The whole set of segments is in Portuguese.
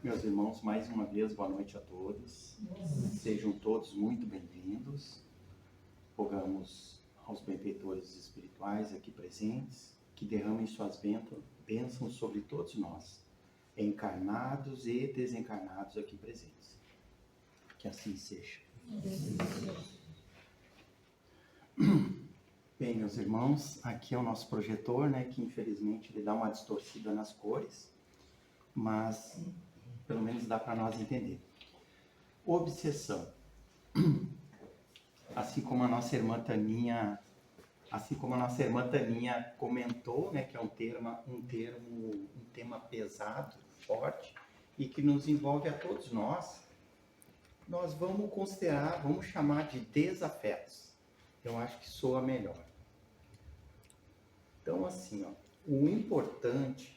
Meus irmãos, mais uma vez, boa noite a todos. Sejam todos muito bem-vindos. Rogamos aos benfeitores espirituais aqui presentes que derramem suas bênçãos sobre todos nós, encarnados e desencarnados aqui presentes. Que assim seja. Bem, meus irmãos, aqui é o nosso projetor, que infelizmente ele dá uma distorcida nas cores, mas pelo menos dá para nós entender. Obsessão. Assim como a nossa irmã Taninha comentou, que é um tema pesado, forte, e que nos envolve a todos nós vamos considerar, vamos chamar de desafetos. Eu acho que soa melhor. Então, assim, o importante,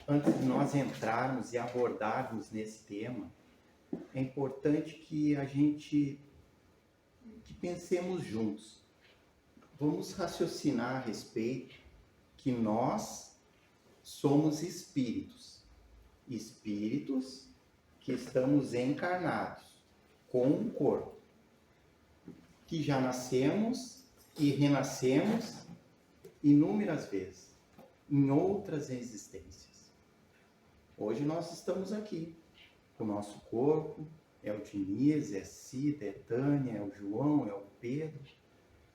antes de nós entrarmos e abordarmos nesse tema, é importante que pensemos juntos. Vamos raciocinar a respeito que nós somos espíritos que estamos encarnados com um corpo, que já nascemos e renascemos inúmeras vezes, em outras existências. Hoje nós estamos aqui, com o nosso corpo, é o Diniz, é Cida, é Tânia, é o João, é o Pedro,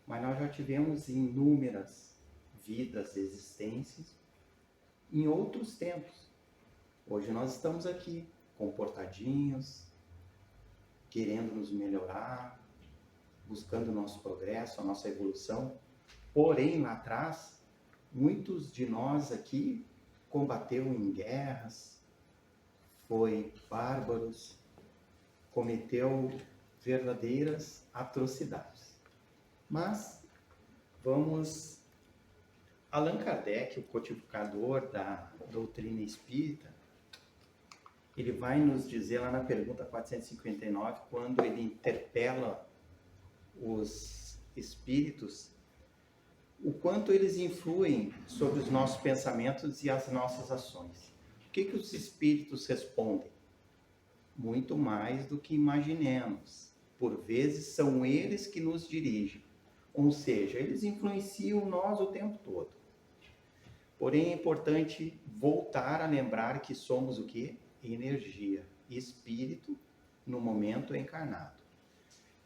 mas nós já tivemos inúmeras vidas, existências, em outros tempos. Hoje nós estamos aqui, comportadinhos, querendo nos melhorar, buscando o nosso progresso, a nossa evolução. Porém, lá atrás, muitos de nós aqui combateu em guerras, foi bárbaros, cometeu verdadeiras atrocidades. Mas Allan Kardec, o codificador da doutrina espírita, ele vai nos dizer lá na pergunta 459, quando ele interpela os espíritos, o quanto eles influem sobre os nossos pensamentos e as nossas ações. O que os espíritos respondem? Muito mais do que imaginemos. Por vezes são eles que nos dirigem. Ou seja, eles influenciam nós o tempo todo. Porém, é importante voltar a lembrar que somos o quê? Energia, espírito no momento encarnado.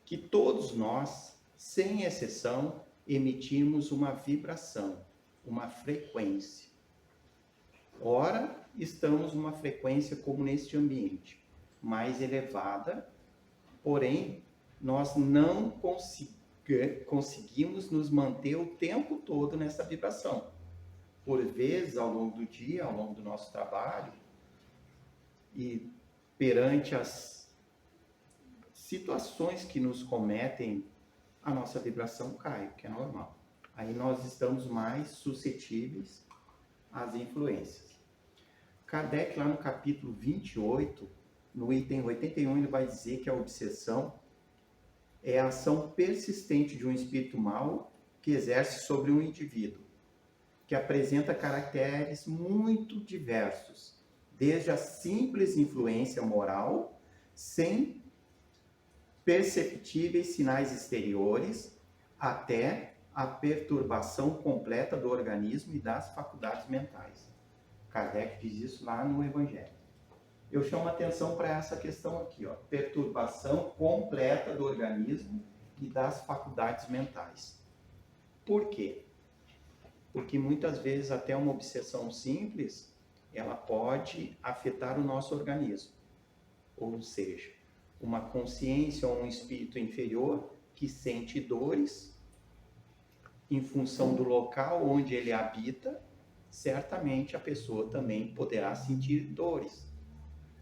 Que todos nós, sem exceção, emitimos uma vibração, uma frequência. Ora, estamos numa frequência como neste ambiente, mais elevada, porém, nós não conseguimos nos manter o tempo todo nessa vibração. Por vezes, ao longo do dia, ao longo do nosso trabalho, e perante as situações que nos cometem, a nossa vibração cai, o que é normal. Aí nós estamos mais suscetíveis às influências. Kardec, lá no capítulo 28, no item 81, ele vai dizer que a obsessão é a ação persistente de um espírito mau que exerce sobre um indivíduo, que apresenta caracteres muito diversos, desde a simples influência moral, sem perceptíveis sinais exteriores, até a perturbação completa do organismo e das faculdades mentais. Kardec diz isso lá no Evangelho. Eu chamo a atenção para essa questão aqui, perturbação completa do organismo e das faculdades mentais. Por quê? Porque muitas vezes até uma obsessão simples, ela pode afetar o nosso organismo. Ou seja, uma consciência ou um espírito inferior que sente dores em função do local onde ele habita, certamente a pessoa também poderá sentir dores.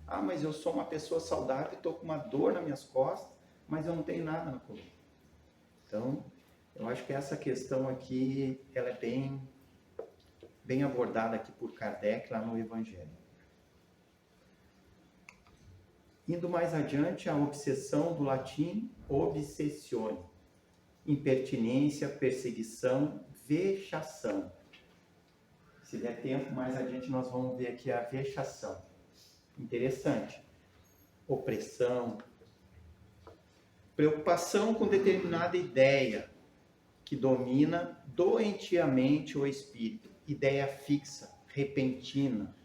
Ah, mas eu sou uma pessoa saudável e estou com uma dor nas minhas costas, mas eu não tenho nada na coluna. Então, eu acho que essa questão aqui, ela é bem abordada aqui por Kardec lá no Evangelho. Indo mais adiante, a obsessão do latim obsessione. Impertinência, perseguição, vexação. Se der tempo, mais adiante nós vamos ver aqui a vexação. Interessante. Opressão, preocupação com determinada ideia que domina doentiamente o espírito, ideia fixa, repentina.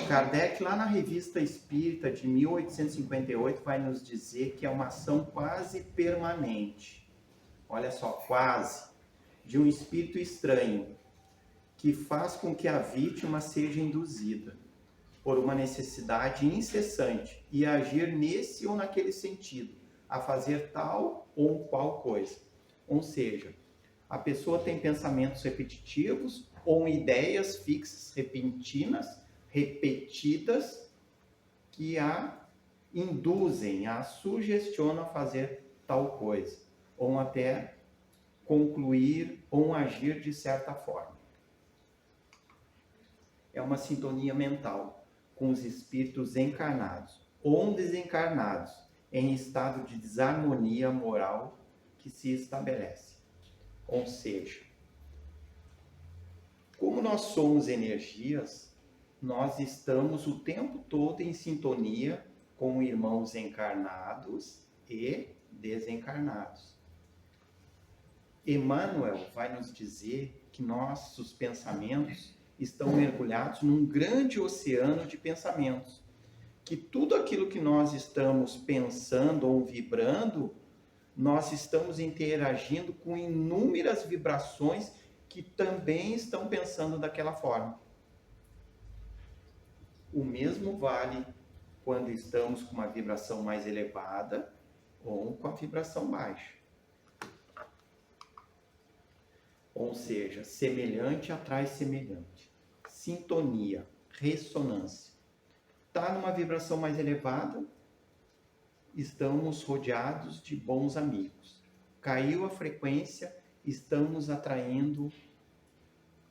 Kardec, lá na Revista Espírita de 1858, vai nos dizer que é uma ação quase permanente. Olha só, quase, de um espírito estranho, que faz com que a vítima seja induzida por uma necessidade incessante e agir nesse ou naquele sentido, a fazer tal ou qual coisa. Ou seja, a pessoa tem pensamentos repetitivos ou ideias fixas, repentinas, repetidas, que a induzem, a sugestionam a fazer tal coisa, ou até concluir ou agir de certa forma. É uma sintonia mental com os espíritos encarnados ou desencarnados em estado de desarmonia moral que se estabelece. Ou seja, como nós somos energias, nós estamos o tempo todo em sintonia com irmãos encarnados e desencarnados. Emmanuel vai nos dizer que nossos pensamentos estão mergulhados num grande oceano de pensamentos, que tudo aquilo que nós estamos pensando ou vibrando, nós estamos interagindo com inúmeras vibrações que também estão pensando daquela forma. O mesmo vale quando estamos com uma vibração mais elevada ou com a vibração baixa. Ou seja, semelhante atrai semelhante. Sintonia, ressonância. Está numa vibração mais elevada, estamos rodeados de bons amigos. Caiu a frequência, estamos atraindo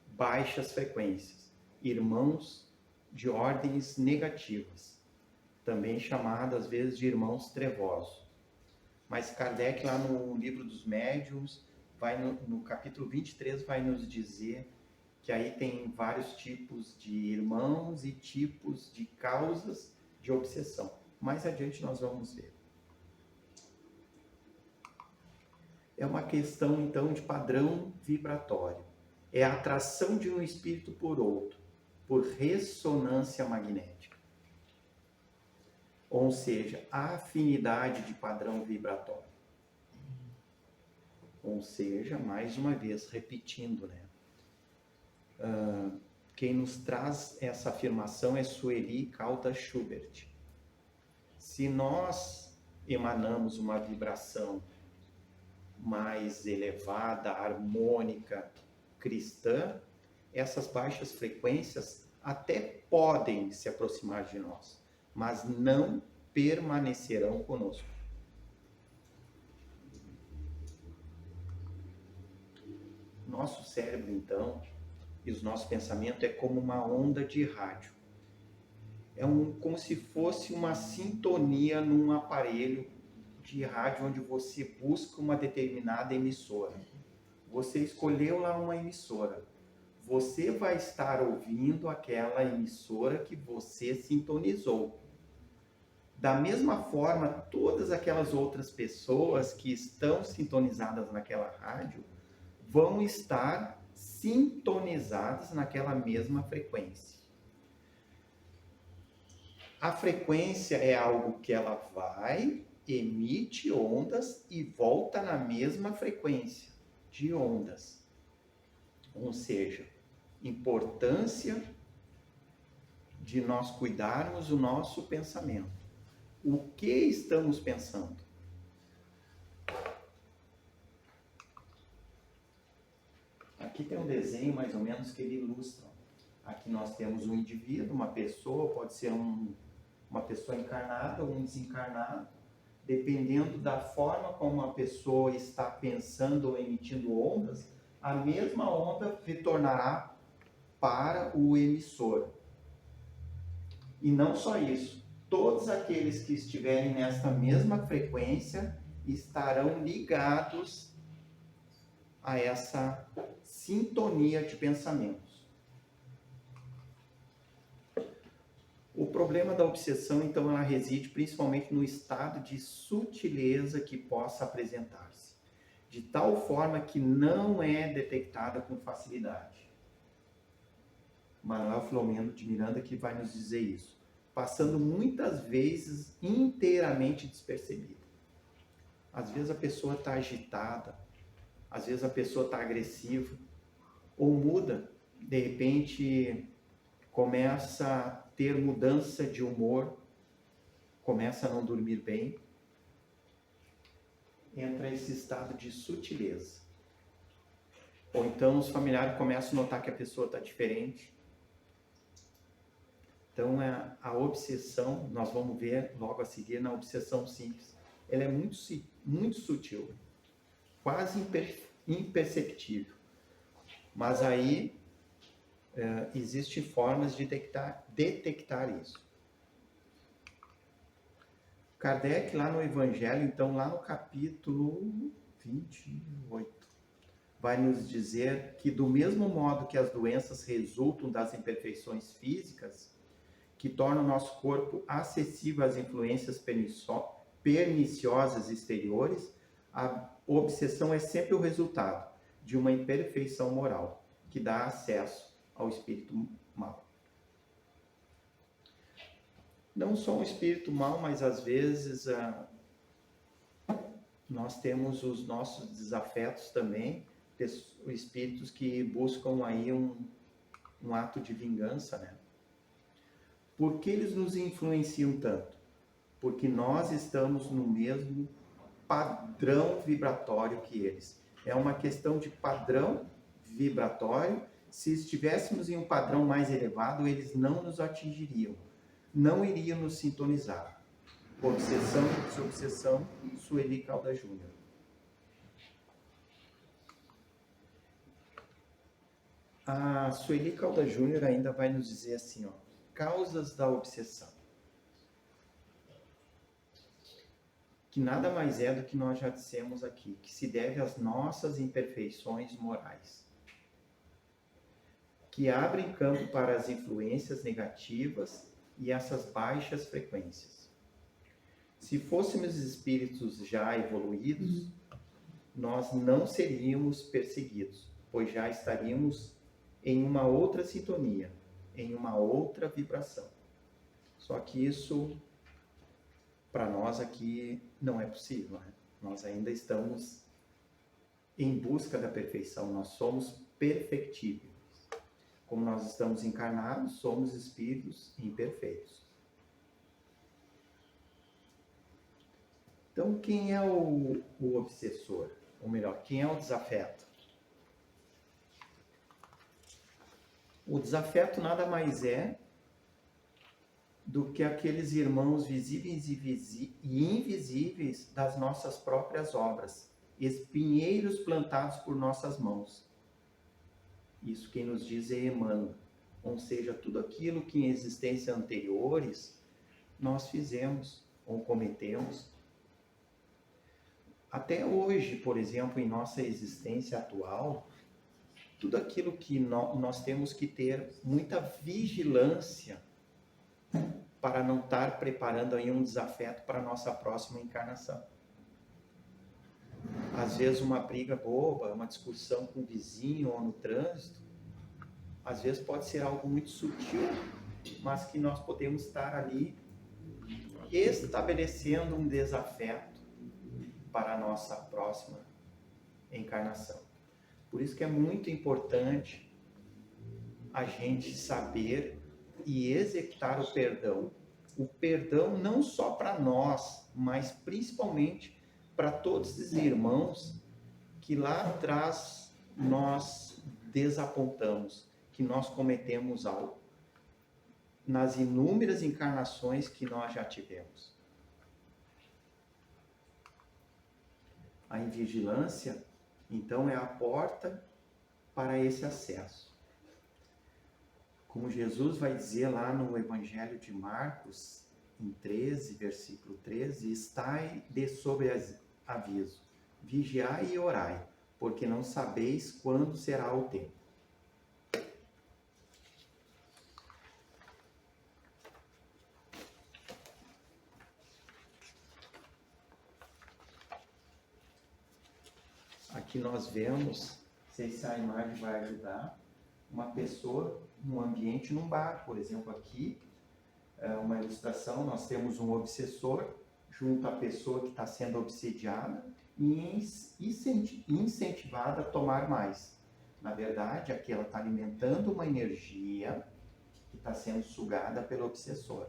baixas frequências. Irmãos de ordens negativas, também chamadas às vezes de irmãos trevosos. Mas Kardec, lá no Livro dos Médiuns, vai no capítulo 23, vai nos dizer que aí tem vários tipos de irmãos e tipos de causas de obsessão. Mais adiante nós vamos ver. É uma questão, então, de padrão vibratório. É a atração de um espírito por outro, por ressonância magnética. Ou seja, a afinidade de padrão vibratório. Ou seja, mais uma vez, repetindo, né? Quem nos traz essa afirmação é Sueli Caldas Schubert. Se nós emanamos uma vibração mais elevada, harmônica, cristã, essas baixas frequências até podem se aproximar de nós, mas não permanecerão conosco. Nosso cérebro, então, e os nossos pensamentos é como uma onda de rádio. Como se fosse uma sintonia num aparelho de rádio onde você busca uma determinada emissora. Você escolheu lá uma emissora. Você vai estar ouvindo aquela emissora que você sintonizou. Da mesma forma, todas aquelas outras pessoas que estão sintonizadas naquela rádio vão estar sintonizadas naquela mesma frequência. A frequência é algo que ela vai, emite ondas e volta na mesma frequência de ondas. Ou seja, importância de nós cuidarmos do nosso pensamento. O que estamos pensando? Aqui tem um desenho mais ou menos que ele ilustra. Aqui nós temos um indivíduo, uma pessoa, pode ser uma pessoa encarnada ou um desencarnado. Dependendo da forma como a pessoa está pensando ou emitindo ondas, a mesma onda retornará para o emissor. E não só isso, todos aqueles que estiverem nesta mesma frequência estarão ligados a essa sintonia de pensamentos. O problema da obsessão, então, ela reside principalmente no estado de sutileza que possa apresentar-se, de tal forma que não é detectada com facilidade. Manuel Filomeno de Miranda que vai nos dizer isso, passando muitas vezes inteiramente despercebida. Às vezes a pessoa está agitada, às vezes a pessoa está agressiva, ou muda, de repente começa a ter mudança de humor, começa a não dormir bem, entra esse estado de sutileza. Ou então os familiares começam a notar que a pessoa está diferente. Então a obsessão, nós vamos ver logo a seguir na obsessão simples, ela é muito sutil, quase imperceptível. Mas aí existem formas de detectar isso. Kardec, lá no Evangelho, então, lá no capítulo 28, vai nos dizer que do mesmo modo que as doenças resultam das imperfeições físicas, que tornam o nosso corpo acessível às influências perniciosas exteriores, a obsessão é sempre o resultado de uma imperfeição moral, que dá acesso ao espírito mau. Não só um espírito mau, mas às vezes nós temos os nossos desafetos também, espíritos que buscam aí um ato de vingança, né? Por que eles nos influenciam tanto? Porque nós estamos no mesmo padrão vibratório que eles. É uma questão de padrão vibratório. Se estivéssemos em um padrão mais elevado, eles não nos atingiriam, não iriam nos sintonizar. Obsessão e desobsessão, Sueli Caldas Júnior. A Sueli Caldas Júnior ainda vai nos dizer assim, ó, causas da obsessão. Que nada mais é do que nós já dissemos aqui, que se deve às nossas imperfeições morais, que abrem campo para as influências negativas e essas baixas frequências. Se fôssemos espíritos já evoluídos, nós não seríamos perseguidos, pois já estaríamos em uma outra sintonia, em uma outra vibração. Só que isso, para nós aqui, não é possível, né? Nós ainda estamos em busca da perfeição, nós somos perfectíveis. Como nós estamos encarnados, somos espíritos imperfeitos. Então, quem é o obsessor? Ou melhor, quem é o desafeto? O desafeto nada mais é do que aqueles irmãos visíveis e invisíveis das nossas próprias obras, espinheiros plantados por nossas mãos. Isso quem nos diz é Emmanuel. Ou seja, tudo aquilo que em existências anteriores nós fizemos ou cometemos. Até hoje, por exemplo, em nossa existência atual, tudo aquilo que nós temos que ter muita vigilância para não estar preparando aí um desafeto para a nossa próxima encarnação. Às vezes uma briga boba, uma discussão com o vizinho ou no trânsito, às vezes pode ser algo muito sutil, mas que nós podemos estar ali estabelecendo um desafeto para a nossa próxima encarnação. Por isso que é muito importante a gente saber e executar o perdão. O perdão não só para nós, mas principalmente para todos os irmãos que lá atrás nós desapontamos, que nós cometemos algo, nas inúmeras encarnações que nós já tivemos. A invigilância, então, é a porta para esse acesso. Como Jesus vai dizer lá no Evangelho de Marcos, em 13, versículo 13, estai de sobreaviso, vigiai e orai, porque não sabeis quando será o tempo. aqui nós vemos, não sei se a imagem vai ajudar, uma pessoa num ambiente, num bar, por exemplo, aqui, uma ilustração, nós temos um obsessor junto à pessoa que está sendo obsediada e incentivada a tomar mais. Na verdade, aqui ela está alimentando uma energia que está sendo sugada pelo obsessor.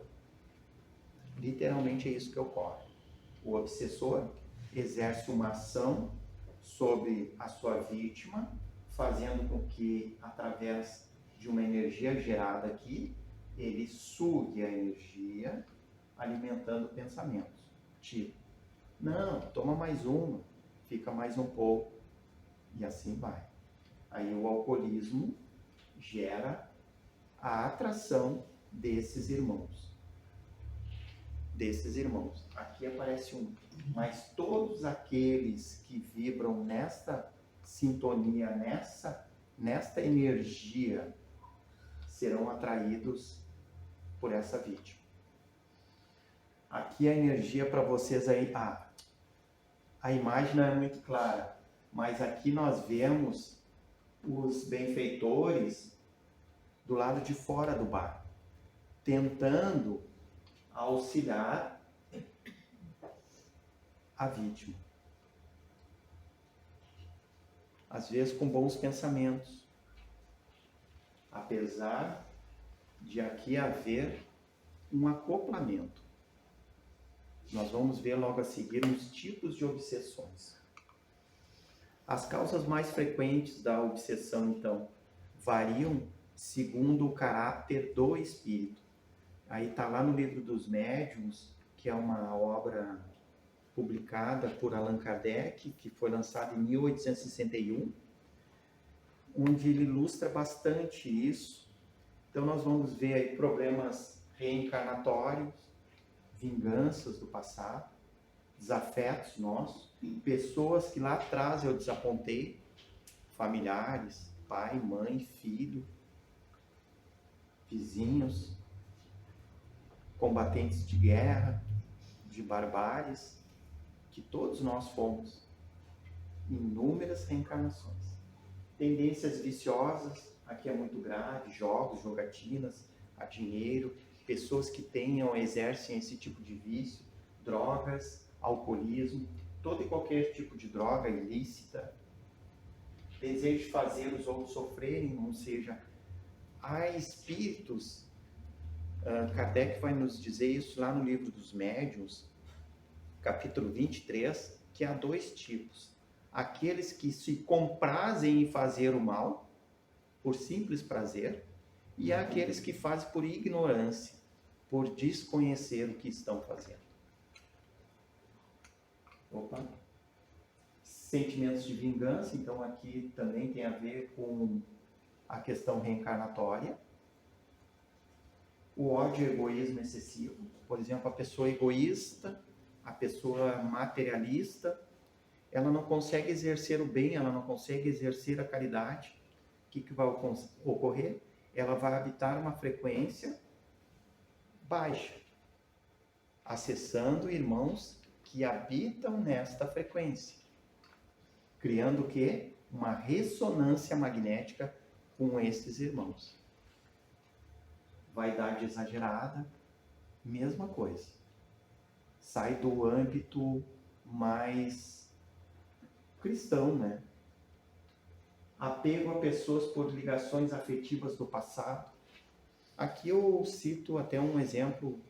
Literalmente é isso que ocorre. O obsessor exerce uma ação sobre a sua vítima, fazendo com que, através de uma energia gerada aqui, ele sugue a energia, alimentando pensamentos. Tipo, não, toma mais uma, fica mais um pouco, e assim vai. Aí o alcoolismo gera a atração desses irmãos. Aqui aparece um. Mas todos aqueles que vibram nesta sintonia, nesta energia, serão atraídos por essa vítima. Aqui a energia para vocês aí, a imagem não é muito clara, mas aqui nós vemos os benfeitores do lado de fora do bar, tentando auxiliar a vítima. Às vezes com bons pensamentos, apesar de aqui haver um acoplamento. Nós vamos ver logo a seguir os tipos de obsessões. As causas mais frequentes da obsessão, então, variam segundo o caráter do espírito. Aí está lá no Livro dos Médiuns, que é uma obra publicada por Allan Kardec, que foi lançada em 1861, onde ele ilustra bastante isso. Então nós vamos ver aí problemas reencarnatórios, vinganças do passado, desafetos nossos, pessoas que lá atrás eu desapontei, familiares, pai, mãe, filho, vizinhos, combatentes de guerra, de barbáries, que todos nós fomos, inúmeras reencarnações. Tendências viciosas, aqui é muito grave, jogos, jogatinas, a dinheiro, pessoas que exercem esse tipo de vício, drogas, alcoolismo, todo e qualquer tipo de droga ilícita, desejo de fazer os outros sofrerem, ou seja, há espíritos, Kardec vai nos dizer isso lá no Livro dos Médiuns, capítulo 23, que há dois tipos. Aqueles que se comprazem em fazer o mal, por simples prazer, e há aqueles que fazem por ignorância, por desconhecer o que estão fazendo. Opa! Sentimentos de vingança, então aqui também tem a ver com a questão reencarnatória. O ódio e egoísmo excessivo, por exemplo, a pessoa egoísta, a pessoa materialista, ela não consegue exercer o bem, ela não consegue exercer a caridade. O que vai ocorrer? Ela vai habitar uma frequência baixa, acessando irmãos que habitam nesta frequência, criando o quê? Uma ressonância magnética com esses irmãos. Vaidade exagerada, mesma coisa. Sai do âmbito mais cristão, né? Apego a pessoas por ligações afetivas do passado. Aqui eu cito até um exemplo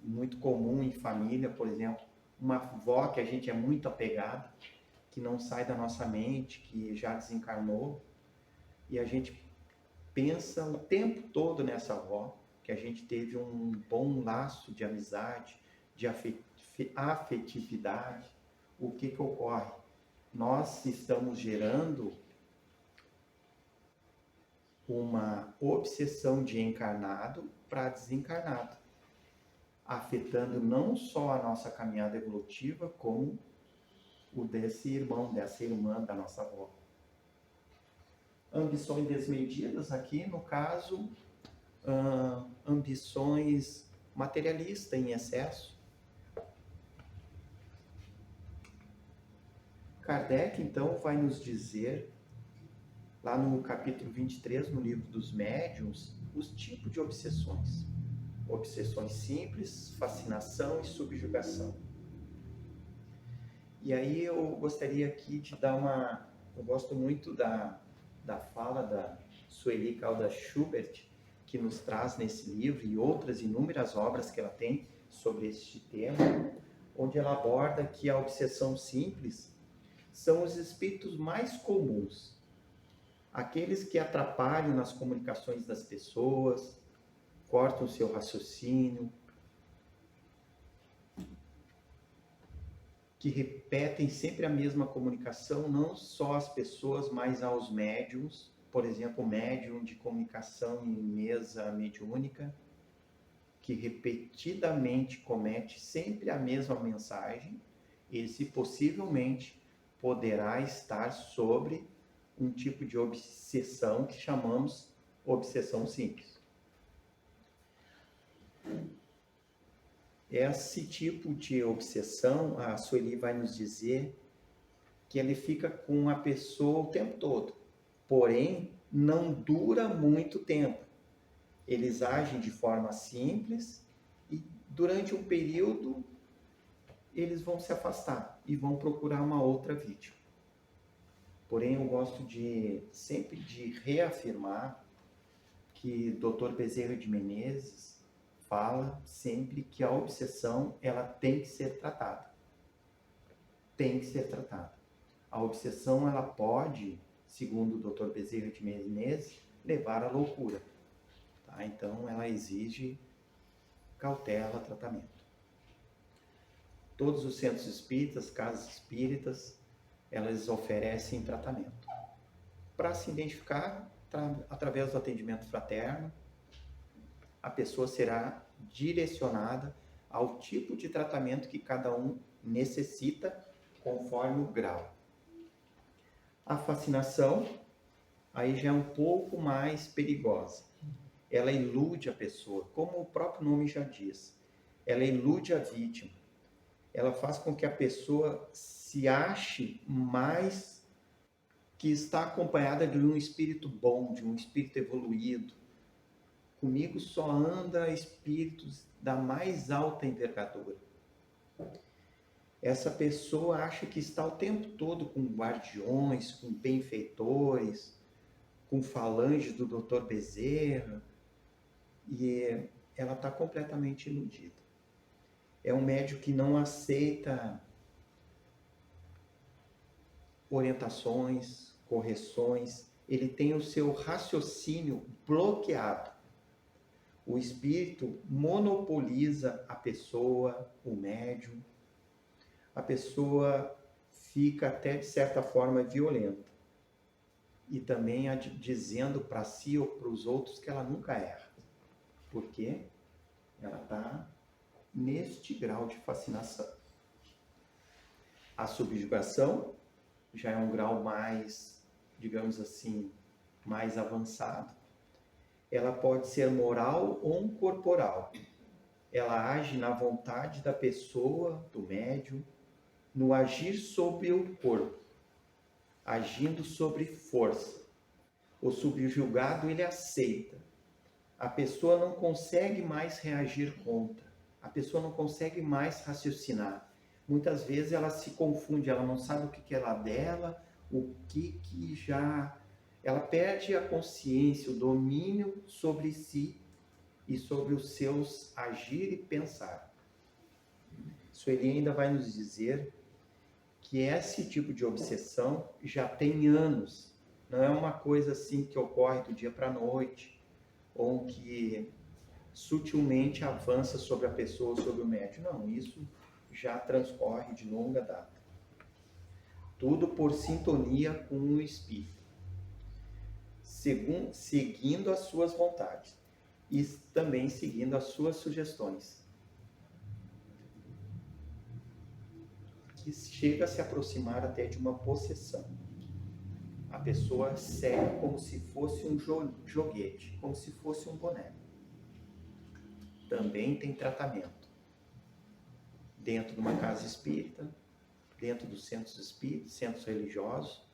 muito comum em família, por exemplo, uma avó que a gente é muito apegado, que não sai da nossa mente, que já desencarnou, e a gente pensa o tempo todo nessa avó, que a gente teve um bom laço de amizade, de afetividade. O que ocorre? Nós estamos gerando uma obsessão de encarnado para desencarnado, afetando não só a nossa caminhada evolutiva, como o desse irmão, dessa irmã da nossa avó. Ambições desmedidas aqui, no caso, ambições materialistas em excesso. Kardec, então, vai nos dizer, lá no capítulo 23, no livro dos médiuns, os tipos de obsessões. Obsessões simples, fascinação e subjugação. E aí eu gostaria aqui de dar uma... Eu gosto muito da fala da Sueli Caldas Schubert, que nos traz nesse livro e outras inúmeras obras que ela tem sobre este tema, onde ela aborda que a obsessão simples são os espíritos mais comuns, aqueles que atrapalham nas comunicações das pessoas, cortam o seu raciocínio, que repetem sempre a mesma comunicação, não só às pessoas, mas aos médiums. Por exemplo, médium de comunicação em mesa mediúnica, que repetidamente comete sempre a mesma mensagem, esse possivelmente poderá estar sobre um tipo de obsessão que chamamos obsessão simples. Esse tipo de obsessão, a Sueli vai nos dizer que ele fica com a pessoa o tempo todo, porém não dura muito tempo. Eles agem de forma simples e durante um período eles vão se afastar e vão procurar uma outra vítima. Porém, eu gosto sempre de reafirmar que Dr. Bezerra de Menezes fala sempre que a obsessão ela tem que ser tratada. Tem que ser tratada. A obsessão ela pode, segundo o Dr. Bezerra de Menezes, levar à loucura. Tá? Então, ela exige cautela, tratamento. Todos os centros espíritas, casas espíritas, elas oferecem tratamento. Para se identificar, através do atendimento fraterno, a pessoa será direcionada ao tipo de tratamento que cada um necessita, conforme o grau. A fascinação, aí já é um pouco mais perigosa. Ela ilude a pessoa, como o próprio nome já diz. Ela ilude a vítima. Ela faz com que a pessoa se ache mais que está acompanhada de um espírito bom, de um espírito evoluído. Comigo só anda espíritos da mais alta envergadura. Essa pessoa acha que está o tempo todo com guardiões, com benfeitores, com falanges do Dr. Bezerra, e ela está completamente iludida. É um médium que não aceita orientações, correções, ele tem o seu raciocínio bloqueado. O espírito monopoliza a pessoa, o médium. A pessoa fica até de certa forma violenta. E também dizendo para si ou para os outros que ela nunca erra. Porque ela está neste grau de fascinação. A subjugação já é um grau mais, digamos assim, mais avançado. Ela pode ser moral ou corporal. Ela age na vontade da pessoa, do médium, no agir sobre o corpo, agindo sobre força. O subjugado, ele aceita. A pessoa não consegue mais reagir contra. A pessoa não consegue mais raciocinar. Muitas vezes ela se confunde, ela não sabe o que é lá dela, o que já... Ela perde a consciência, o domínio sobre si e sobre os seus agir e pensar. Sueli ainda vai nos dizer que esse tipo de obsessão já tem anos. Não é uma coisa assim que ocorre do dia para a noite, ou que sutilmente avança sobre a pessoa, sobre o médium. Não, isso já transcorre de longa data. Tudo por sintonia com o espírito, seguindo as suas vontades e também seguindo as suas sugestões, que chega a se aproximar até de uma possessão. A pessoa segue como se fosse um joguete, como se fosse um boneco. Também tem tratamento. Dentro de uma casa espírita, dentro dos centros espíritas, centros religiosos.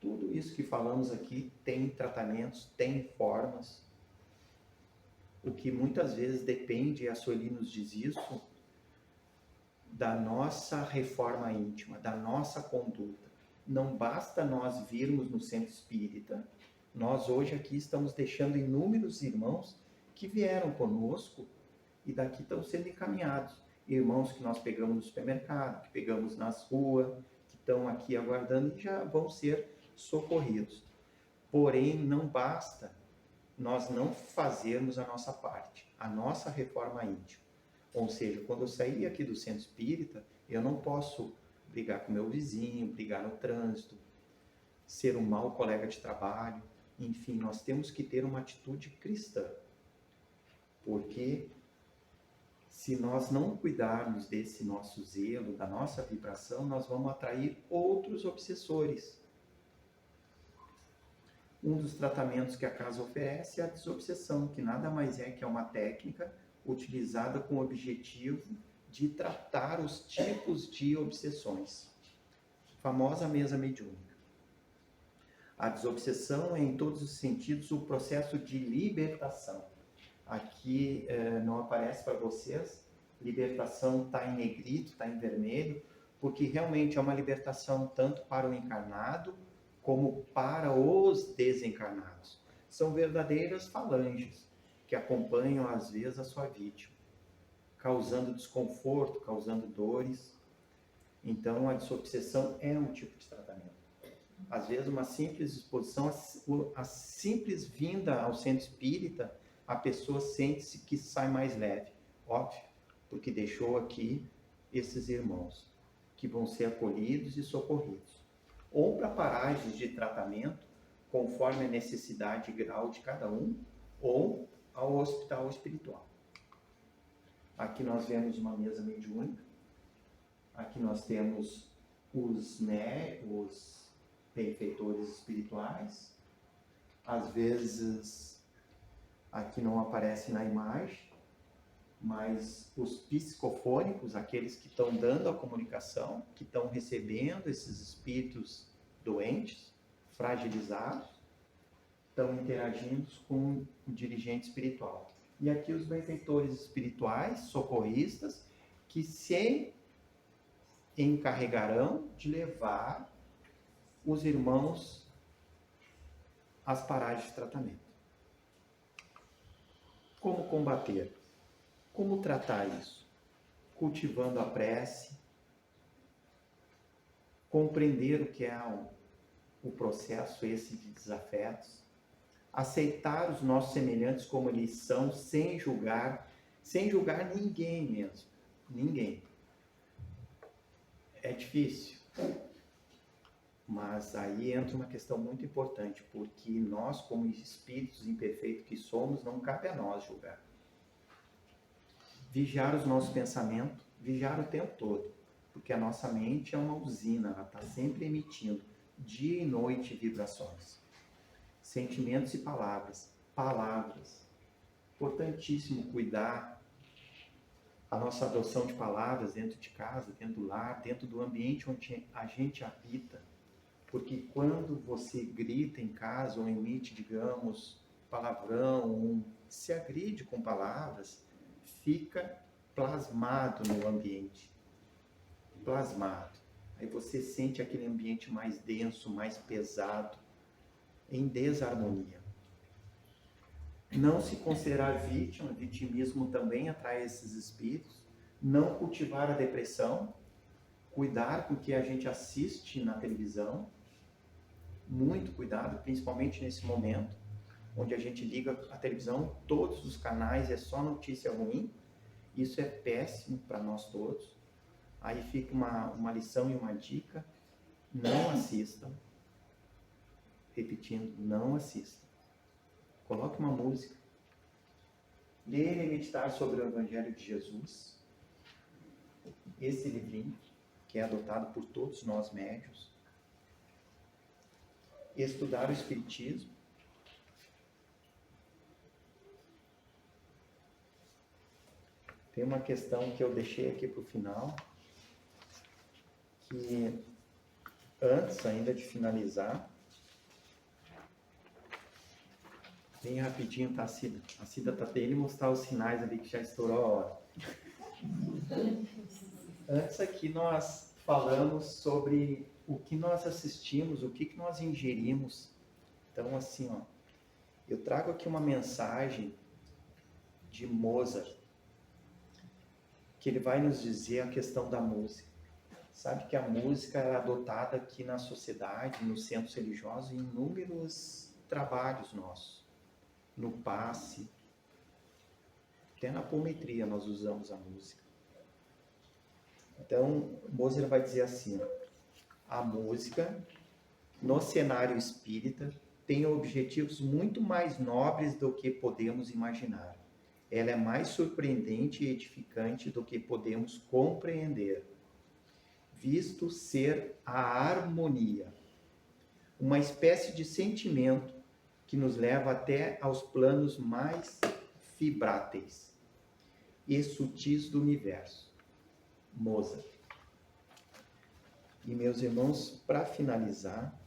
Tudo isso que falamos aqui tem tratamentos, tem formas. O que muitas vezes depende, a Sueli nos diz isso, da nossa reforma íntima, da nossa conduta. Não basta nós virmos no centro espírita, nós hoje aqui estamos deixando inúmeros irmãos que vieram conosco e daqui estão sendo encaminhados. Irmãos que nós pegamos no supermercado, que pegamos nas ruas, que estão aqui aguardando e já vão ser socorridos. Porém, não basta nós não fazermos a nossa parte, a nossa reforma íntima. Ou seja, quando eu sair aqui do centro espírita, eu não posso brigar com meu vizinho, brigar no trânsito, ser um mau colega de trabalho. Enfim, nós temos que ter uma atitude cristã. Porque se nós não cuidarmos desse nosso zelo, da nossa vibração, nós vamos atrair outros obsessores. Um dos tratamentos que a casa oferece é a desobsessão, que nada mais é que uma técnica utilizada com o objetivo de tratar os tipos de obsessões. Famosa mesa mediúnica. A desobsessão é, em todos os sentidos, o processo de libertação. Aqui não aparece para vocês, libertação está em negrito, está em vermelho, porque realmente é uma libertação tanto para o encarnado como para os desencarnados. São verdadeiras falanges que acompanham às vezes a sua vítima, causando desconforto, causando dores. Então a desobsessão é um tipo de tratamento. Às vezes uma simples exposição, a simples vinda ao centro espírita, a pessoa sente-se que sai mais leve, óbvio, porque deixou aqui esses irmãos que vão ser acolhidos e socorridos. Ou para paragens de tratamento, conforme a necessidade e grau de cada um, ou ao hospital espiritual. Aqui nós vemos uma mesa mediúnica, aqui nós temos os benfeitores espirituais, às vezes aqui não aparece na imagem, mas os psicofônicos, aqueles que estão dando a comunicação, que estão recebendo esses espíritos doentes, fragilizados, estão interagindo com o dirigente espiritual. E aqui os benfeitores espirituais, socorristas, que se encarregarão de levar os irmãos às paragens de tratamento. Como combater? Como tratar isso? Cultivando a prece, compreender o que é o processo esse de desafetos, aceitar os nossos semelhantes como eles são, sem julgar ninguém mesmo, ninguém. É difícil, mas aí entra uma questão muito importante, porque nós, como espíritos imperfeitos que somos, não cabe a nós julgar. Vigiar os nossos pensamentos, vigiar o tempo todo, porque a nossa mente é uma usina, ela está sempre emitindo, dia e noite, vibrações, sentimentos e palavras. Importantíssimo cuidar a nossa adoção de palavras dentro de casa, dentro do lar, dentro do ambiente onde a gente habita, porque quando você grita em casa ou emite, digamos, palavrão, se agride com palavras, fica plasmado no ambiente. Plasmado. Aí você sente aquele ambiente mais denso, mais pesado, em desarmonia. Não se considerar vítima, vitimismo também atrai esses espíritos. Não cultivar a depressão, cuidar com o que a gente assiste na televisão. Muito cuidado, principalmente nesse momento, onde a gente liga a televisão, todos os canais é só notícia ruim. Isso é péssimo para nós todos. Aí fica uma lição e uma dica: não assistam. Repetindo, não assistam. Coloque uma música. Ler e meditar sobre o Evangelho de Jesus. Esse livrinho, que é adotado por todos nós médiuns. Estudar o Espiritismo. Tem uma questão que eu deixei aqui para o final, E antes ainda de finalizar, bem rapidinho, tá, Cida? A Cida tá até ele mostrar os sinais ali que já estourou a hora. Antes aqui nós falamos sobre o que nós assistimos, o que nós ingerimos. Então, assim, ó, eu trago aqui uma mensagem de Mozart, que ele vai nos dizer a questão da música. Sabe que a música é adotada aqui na sociedade, nos centros religiosos, em inúmeros trabalhos nossos. No passe, até na apometria nós usamos a música. Então, Mozart vai dizer assim, ó, a música, no cenário espírita, tem objetivos muito mais nobres do que podemos imaginar. Ela é mais surpreendente e edificante do que podemos compreender, visto ser a harmonia, uma espécie de sentimento que nos leva até aos planos mais vibráteis e sutis do universo. Mozart. E meus irmãos, para finalizar,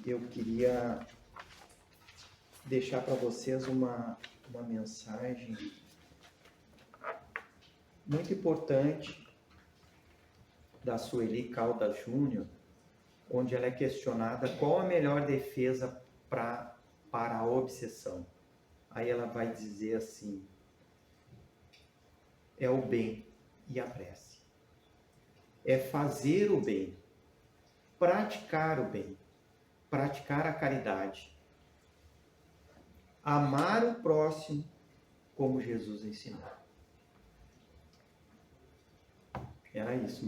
eu queria deixar para vocês uma mensagem muito importante da Sueli Caldas Júnior, onde ela é questionada qual a melhor defesa para a obsessão. Aí ela vai dizer assim, é o bem e a prece. É fazer o bem, praticar o bem, praticar a caridade, amar o próximo como Jesus ensinou. Era isso, meu